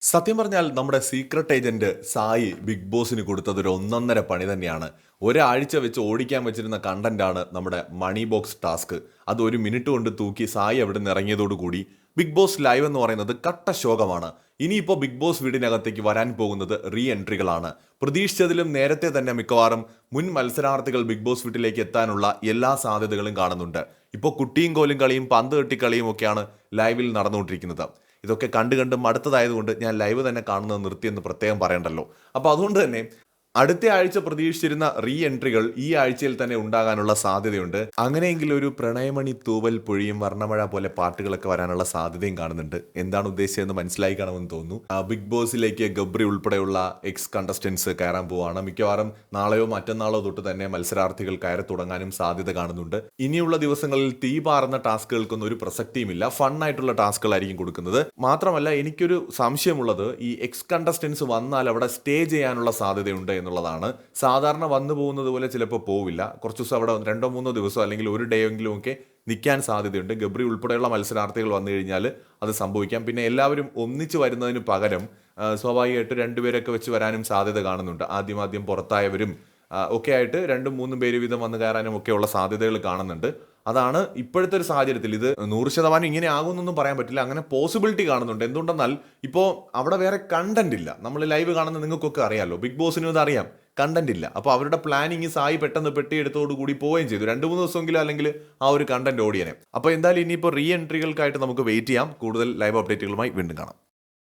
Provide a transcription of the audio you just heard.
സത്യം പറഞ്ഞാൽ നമ്മുടെ സീക്രട്ട് ഏജന്റ് സായി ബിഗ് ബോസിന് കൊടുത്തത് ഒരു ഒന്നൊന്നര പണി തന്നെയാണ്. ഒരാഴ്ച വെച്ച് ഓടിക്കാൻ വെച്ചിരുന്ന കണ്ടന്റാണ് നമ്മുടെ മണി ബോക്സ് ടാസ്ക്. അത് ഒരു മിനിറ്റ് കൊണ്ട് തൂക്കി സായി അവിടെ നിന്ന് ഇറങ്ങിയതോടുകൂടി ബിഗ് ബോസ് ലൈവ് എന്ന് പറയുന്നത് കട്ട ശോകമാണ്. ഇനിയിപ്പോൾ ബിഗ് ബോസ് വീടിനകത്തേക്ക് വരാൻ പോകുന്നത് റീ എൻട്രികളാണ്. പ്രതീക്ഷിച്ചതിലും നേരത്തെ തന്നെ മിക്കവാറും മുൻ മത്സരാർത്ഥികൾ ബിഗ് ബോസ് വീട്ടിലേക്ക് എത്താനുള്ള എല്ലാ സാധ്യതകളും കാണുന്നുണ്ട്. ഇപ്പോൾ കുട്ടിയും കോലും കളിയും പന്ത് കെട്ടിക്കളിയും ഒക്കെയാണ് ലൈവിൽ നടന്നുകൊണ്ടിരിക്കുന്നത്. ഇതൊക്കെ കണ്ട് കണ്ട് മടുത്തതായതുകൊണ്ട് ഞാൻ ലൈവ് തന്നെ കാണുന്നത് നിർത്തിയെന്ന് പ്രത്യേകം പറയണ്ടല്ലോ. അപ്പോൾ അതുകൊണ്ട് തന്നെ അടുത്ത ആഴ്ച പ്രതീക്ഷിച്ചിരുന്ന റീ എൻട്രികൾ ഈ ആഴ്ചയിൽ തന്നെ ഉണ്ടാകാനുള്ള സാധ്യതയുണ്ട്. അങ്ങനെയെങ്കിൽ ഒരു പ്രണയമണി തൂവൽ പൊഴിയും വർണ്ണമഴ പോലെ പാട്ടുകളൊക്കെ വരാനുള്ള സാധ്യതയും കാണുന്നുണ്ട്. എന്താണ് ഉദ്ദേശിച്ചതെന്ന് മനസ്സിലായി കാണുമെന്ന് തോന്നുന്നു. ബിഗ് ബോസിലേക്ക് ഗബ്രി ഉൾപ്പെടെയുള്ള എക്സ് കണ്ടസ്റ്റൻസ് കയറാൻ പോവാണ്. മിക്കവാറും നാളെയോ മറ്റന്നാളോ തൊട്ട് തന്നെ മത്സരാർത്ഥികൾ കയറി തുടങ്ങാനും സാധ്യത കാണുന്നുണ്ട്. ഇനിയുള്ള ദിവസങ്ങളിൽ തീ പാറുന്ന ടാസ്കുകൾക്കൊന്നും ഒരു പ്രസക്തിയുമില്ല. ഫണ്ണായിട്ടുള്ള ടാസ്കുകളായിരിക്കും കൊടുക്കുന്നത്. മാത്രമല്ല എനിക്കൊരു സംശയമുള്ളത് ഈ എക്സ് കണ്ടസ്റ്റൻസ് വന്നാൽ അവിടെ സ്റ്റേ ചെയ്യാനുള്ള സാധ്യതയുണ്ട് എന്നുള്ളതാണ്. സാധാരണ വന്നു പോകുന്നത് പോലെ ചിലപ്പോൾ പോവില്ല. കുറച്ച് ദിവസം അവിടെ 2-3 ദിവസം അല്ലെങ്കിൽ ഒരു ഡേ എങ്കിലും ഒക്കെ നിൽക്കാൻ സാധ്യതയുണ്ട്. ഗബ്രി ഉൾപ്പെടെയുള്ള മത്സരാർത്ഥികൾ വന്നു കഴിഞ്ഞാൽ അത് സംഭവിക്കാം. പിന്നെ എല്ലാവരും ഒന്നിച്ച് വരുന്നതിന് പകരം സ്വാഭാവികമായിട്ട് രണ്ടുപേരൊക്കെ വെച്ച് വരാനും സാധ്യത കാണുന്നുണ്ട്. ആദ്യം പുറത്തായവരും ഒക്കെ ആയിട്ട് 2-3 പേര് വീതം വന്ന് കയറാനും ഒക്കെയുള്ള സാധ്യതകൾ കാണുന്നുണ്ട്. അതാണ് ഇപ്പോഴത്തെ ഒരു സാഹചര്യത്തിൽ. ഇത് 100% ഇങ്ങനെ ആകുമെന്നൊന്നും പറയാൻ പറ്റില്ല. അങ്ങനെ പോസിബിലിറ്റി കാണുന്നുണ്ട്. എന്തുകൊണ്ടെന്നാൽ ഇപ്പോൾ അവിടെ വേറെ കണ്ടന്റ് ഇല്ല. നമ്മൾ ലൈവ് കാണുന്ന നിങ്ങൾക്കൊക്കെ അറിയാമല്ലോ, ബിഗ് ബോസിനും ഇത് അറിയാം, കണ്ടന്റ് ഇല്ല. അപ്പോൾ അവരുടെ പ്ലാനിങ് സായി പെട്ടെന്ന് പെട്ടിയെടുത്തോടു കൂടി പോവുകയും ചെയ്തു. 2-3 ദിവസമെങ്കിലും അല്ലെങ്കിൽ ആ ഒരു കണ്ടന്റ് ഓടിയനെ. അപ്പോൾ എന്തായാലും ഇനിയിപ്പോൾ റീ എൻട്രികൾക്കായിട്ട് നമുക്ക് വെയിറ്റ് ചെയ്യാം. കൂടുതൽ ലൈവ് അപ്ഡേറ്റുകളുമായി വീണ്ടും കാണാം.